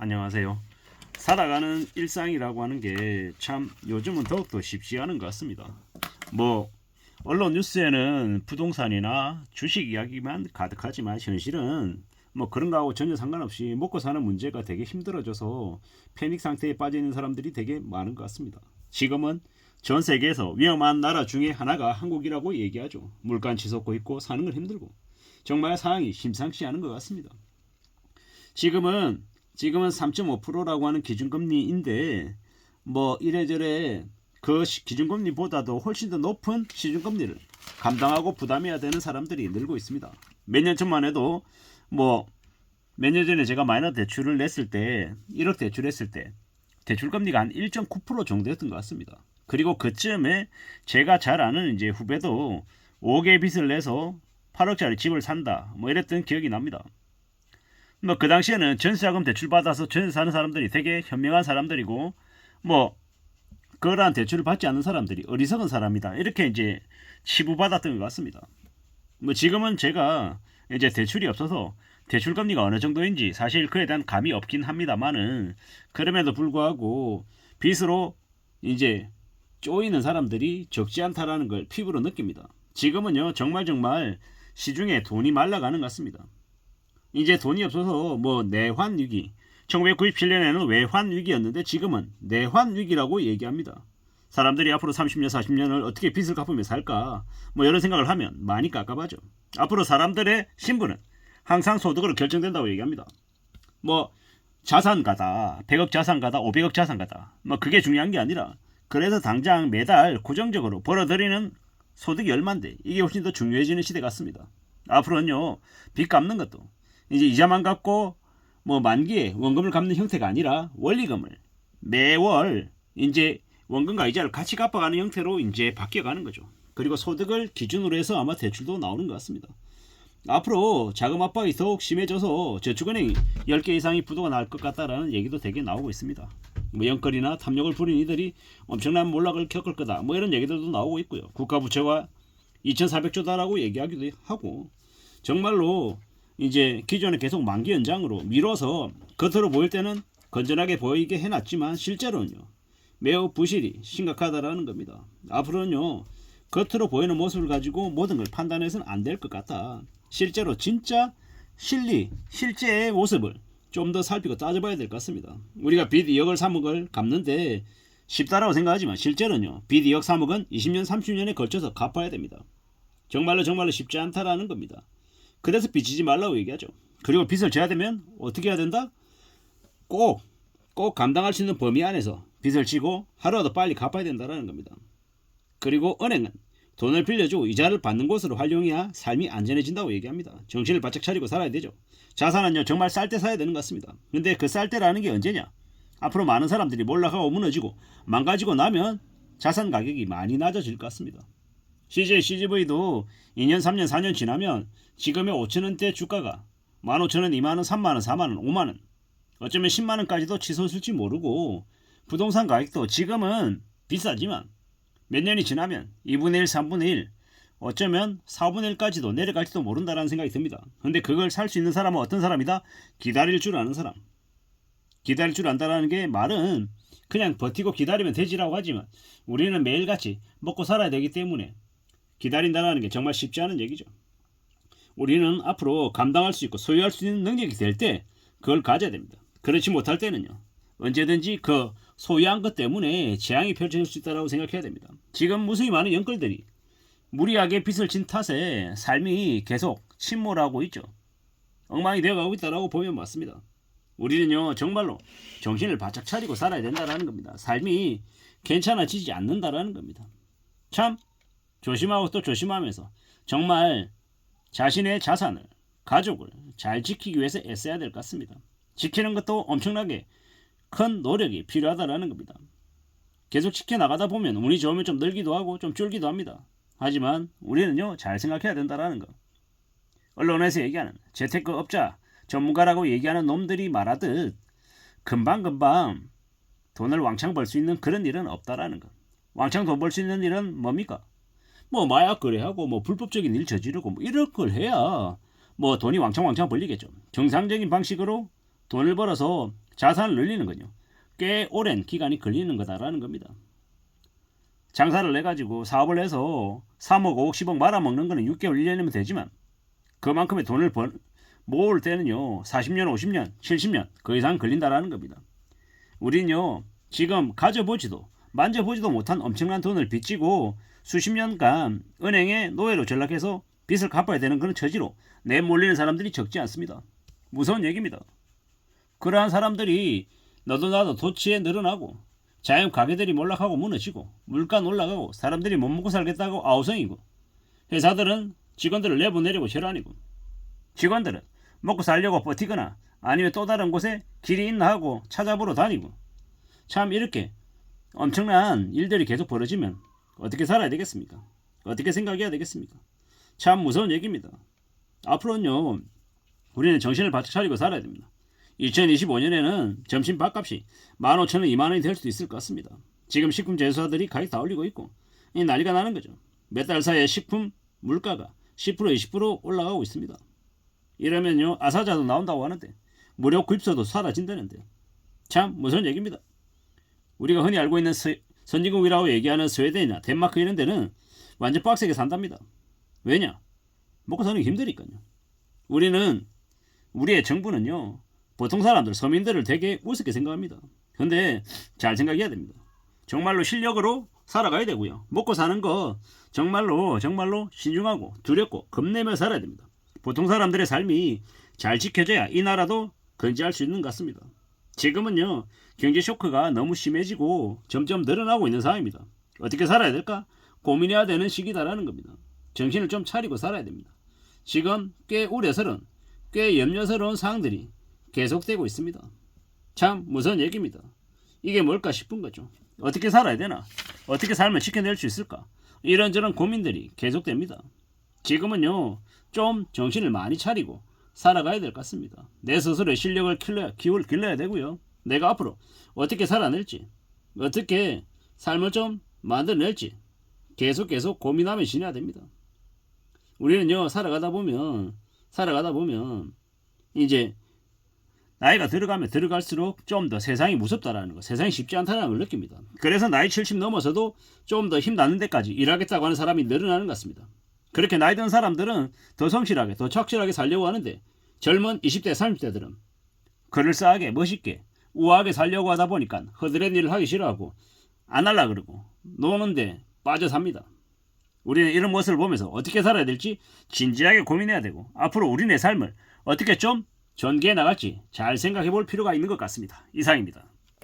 안녕하세요. 살아가는 일상이라고 하는 게 참 요즘은 더욱더 쉽지 않은 것 같습니다. 뭐 언론 뉴스에는 부동산이나 주식 이야기만 가득하지만 현실은 뭐 그런 거하고 전혀 상관없이 먹고 사는 문제가 되게 힘들어져서 패닉 상태에 빠져 있는 사람들이 되게 많은 것 같습니다. 지금은 전 세계에서 위험한 나라 중에 하나가 한국이라고 얘기하죠. 물가 치솟고 있고 사는 건 힘들고 정말 상황이 심상치 않은 것 같습니다. 지금은 3.5%라고 하는 기준금리인데 뭐 이래저래 그 기준금리보다도 훨씬 더 높은 시중금리를 감당하고 부담해야 되는 사람들이 늘고 있습니다. 몇 년 전만 해도 뭐 몇 년 전에 제가 마이너 대출을 냈을 때 1억 대출했을 때 대출금리가 한 1.9% 정도였던 것 같습니다. 그리고 그쯤에 제가 잘 아는 이제 후배도 5억의 빚을 내서 8억짜리 집을 산다 뭐 이랬던 기억이 납니다. 뭐 그 당시에는 전세자금 대출 받아서 전세 사는 사람들이 되게 현명한 사람들이고 뭐 그러한 대출을 받지 않는 사람들이 어리석은 사람이다 이렇게 이제 치부받았던 것 같습니다. 뭐 지금은 제가 이제 대출이 없어서 대출 금리가 어느 정도인지 사실 그에 대한 감이 없긴 합니다만은 그럼에도 불구하고 빚으로 이제 쪼이는 사람들이 적지 않다라는 걸 피부로 느낍니다. 지금은요 정말 시중에 돈이 말라가는 것 같습니다. 이제 돈이 없어서 뭐 내환 위기 1997년에는 외환 위기였는데 지금은 내환 위기라고 얘기합니다. 사람들이 앞으로 30년 40년을 어떻게 빚을 갚으며 살까 뭐 이런 생각을 하면 많이 깝깝하죠. 앞으로 사람들의 신분은 항상 소득으로 결정된다고 얘기합니다. 뭐 자산가다 100억 자산가다 500억 자산가다 뭐 그게 중요한 게 아니라 그래서 당장 매달 고정적으로 벌어들이는 소득이 얼만데 이게 훨씬 더 중요해지는 시대 같습니다. 앞으로는요 빚 갚는 것도 이제 이자만 갚고 뭐 만기에 원금을 갚는 형태가 아니라 원리금을 매월 이제 원금과 이자를 같이 갚아가는 형태로 이제 바뀌어가는 거죠. 그리고 소득을 기준으로 해서 아마 대출도 나오는 것 같습니다. 앞으로 자금 압박이 더욱 심해져서 저축은행이 10개 이상이 부도가 날 것 같다라는 얘기도 되게 나오고 있습니다. 뭐 영끌이나 탐욕을 부린 이들이 엄청난 몰락을 겪을 거다 뭐 이런 얘기들도 나오고 있고요. 국가 부채가 2,400조다라고 얘기하기도 하고 정말로 이제 기존에 계속 만기 연장으로 미뤄서 겉으로 보일 때는 건전하게 보이게 해놨지만 실제로는요 매우 부실이 심각하다라는 겁니다. 앞으로는요 겉으로 보이는 모습을 가지고 모든 걸 판단해서는 안 될 것 같다. 실제로 진짜 실제의 모습을 좀 더 살피고 따져봐야 될 것 같습니다. 우리가 빚 2억을 3억을 갚는데 쉽다라고 생각하지만 실제로는요 빚 2억 3억은 20년 30년에 걸쳐서 갚아야 됩니다. 정말로 쉽지 않다라는 겁니다. 그래서 빚지지 말라고 얘기하죠. 그리고 빚을 져야 되면 어떻게 해야 된다? 꼭 감당할 수 있는 범위 안에서 빚을 지고 하루라도 빨리 갚아야 된다는 겁니다. 그리고 은행은 돈을 빌려주고 이자를 받는 곳으로 활용해야 삶이 안전해진다고 얘기합니다. 정신을 바짝 차리고 살아야 되죠. 자산은요 정말 쌀 때 사야 되는 것 같습니다. 근데 그 쌀 때라는 게 언제냐? 앞으로 많은 사람들이 몰락하고 무너지고 망가지고 나면 자산 가격이 많이 낮아질 것 같습니다. CJ, CGV도 2년, 3년, 4년 지나면 지금의 5천원대 주가가 15,000원, 2만원, 3만원, 4만원, 5만원 어쩌면 10만원까지도 치솟을지 모르고 부동산 가격도 지금은 비싸지만 몇 년이 지나면 2분의 1, 3분의 1 어쩌면 4분의 1까지도 내려갈지도 모른다라는 생각이 듭니다. 근데 그걸 살 수 있는 사람은 어떤 사람이다? 기다릴 줄 아는 사람. 기다릴 줄 안다라는 게 말은 그냥 버티고 기다리면 되지라고 하지만 우리는 매일같이 먹고 살아야 되기 때문에 기다린다는 게 정말 쉽지 않은 얘기죠. 우리는 앞으로 감당할 수 있고 소유할 수 있는 능력이 될 때 그걸 가져야 됩니다. 그렇지 못할 때는요. 언제든지 그 소유한 것 때문에 재앙이 펼쳐질 수 있다고 생각해야 됩니다. 지금 무수히 많은 영끌들이 무리하게 빚을 진 탓에 삶이 계속 침몰하고 있죠. 엉망이 되어가고 있다고 보면 맞습니다. 우리는요 정말로 정신을 바짝 차리고 살아야 된다는 겁니다. 삶이 괜찮아지지 않는다는 겁니다. 참 조심하고 또 조심하면서 정말 자신의 자산을 가족을 잘 지키기 위해서 애써야 될 것 같습니다. 지키는 것도 엄청나게 큰 노력이 필요하다는 겁니다. 계속 지켜나가다 보면 운이 좋으면 좀 늘기도 하고 좀 줄기도 합니다. 하지만 우리는요 잘 생각해야 된다는 거. 언론에서 얘기하는 재테크 업자 전문가라고 얘기하는 놈들이 말하듯 금방금방 돈을 왕창 벌 수 있는 그런 일은 없다라는 거. 왕창 돈 벌 수 있는 일은 뭡니까? 뭐 마약 거래하고 뭐 불법적인 일 저지르고 뭐 이런 걸 해야 뭐 돈이 왕창 벌리겠죠. 정상적인 방식으로 돈을 벌어서 자산을 늘리는 건요. 꽤 오랜 기간이 걸리는 거다라는 겁니다. 장사를 내가지고 사업을 해서 3억, 5억, 10억 말아먹는 거는 6개월, 1년이면 되지만 그만큼의 돈을 모을 때는요. 40년, 50년, 70년 그 이상 걸린다라는 겁니다. 우린요. 지금 가져보지도 만져보지도 못한 엄청난 돈을 빚지고 수십 년간 은행에 노예로 전락해서 빚을 갚아야 되는 그런 처지로 내몰리는 사람들이 적지 않습니다. 무서운 얘기입니다. 그러한 사람들이 너도 나도 도치에 늘어나고 자연 가게들이 몰락하고 무너지고 물가 올라가고 사람들이 못 먹고 살겠다고 아우성이고 회사들은 직원들을 내보내려고 혈안이고 직원들은 먹고 살려고 버티거나 아니면 또 다른 곳에 길이 있나 하고 찾아보러 다니고 참 이렇게 엄청난 일들이 계속 벌어지면 어떻게 살아야 되겠습니까? 어떻게 생각해야 되겠습니까? 참 무서운 얘기입니다. 앞으로는요. 우리는 정신을 바짝 차리고 살아야 됩니다. 2025년에는 점심 밥값이 15,000원, 20,000원이 될 수도 있을 것 같습니다. 지금 식품 제조사들이 가격 다 올리고 있고 이 난리가 나는 거죠. 몇 달 사이에 식품 물가가 10%, 20% 올라가고 있습니다. 이러면요. 아사자도 나온다고 하는데 무료 구입소도 사라진다는데 참 무서운 얘기입니다. 우리가 흔히 알고 있는 선진국이라고 얘기하는 스웨덴이나 덴마크 이런 데는 완전 빡세게 산답니다. 왜냐? 먹고 사는 게 힘드니까요. 우리의 정부는요. 보통 사람들, 서민들을 되게 우습게 생각합니다. 근데 잘 생각해야 됩니다. 정말로 실력으로 살아가야 되고요. 먹고 사는 거 정말로 신중하고 두렵고 겁내며 살아야 됩니다. 보통 사람들의 삶이 잘 지켜져야 이 나라도 건재할 수 있는 것 같습니다. 지금은요. 경제 쇼크가 너무 심해지고 점점 늘어나고 있는 상황입니다. 어떻게 살아야 될까? 고민해야 되는 시기다라는 겁니다. 정신을 좀 차리고 살아야 됩니다. 지금 꽤 우려스러운, 꽤 염려스러운 상황들이 계속되고 있습니다. 참 무서운 얘기입니다. 이게 뭘까 싶은 거죠. 어떻게 살아야 되나? 어떻게 삶을 지켜낼 수 있을까? 이런저런 고민들이 계속됩니다. 지금은요. 좀 정신을 많이 차리고 살아가야 될 것 같습니다. 내 스스로의 실력을 길러야 되고요. 내가 앞으로 어떻게 살아낼지, 어떻게 삶을 좀 만들어낼지 계속 고민하며 지내야 됩니다. 우리는요. 살아가다 보면 이제 나이가 들어가면 들어갈수록 좀 더 세상이 무섭다라는 거, 세상이 쉽지 않다는 걸 느낍니다. 그래서 나이 70 넘어서도 좀 더 힘 나는 데까지 일하겠다고 하는 사람이 늘어나는 것 같습니다. 그렇게 나이 든 사람들은 더 성실하게, 더 착실하게 살려고 하는데 젊은 20대, 30대들은 그럴싸하게, 멋있게, 우아하게 살려고 하다 보니까 허드렛 일을 하기 싫어하고 안 하려고 그러고 노는데 빠져 삽니다. 우리는 이런 모습을 보면서 어떻게 살아야 될지 진지하게 고민해야 되고 앞으로 우리네 삶을 어떻게 좀 전개해 나갈지 잘 생각해 볼 필요가 있는 것 같습니다. 이상입니다.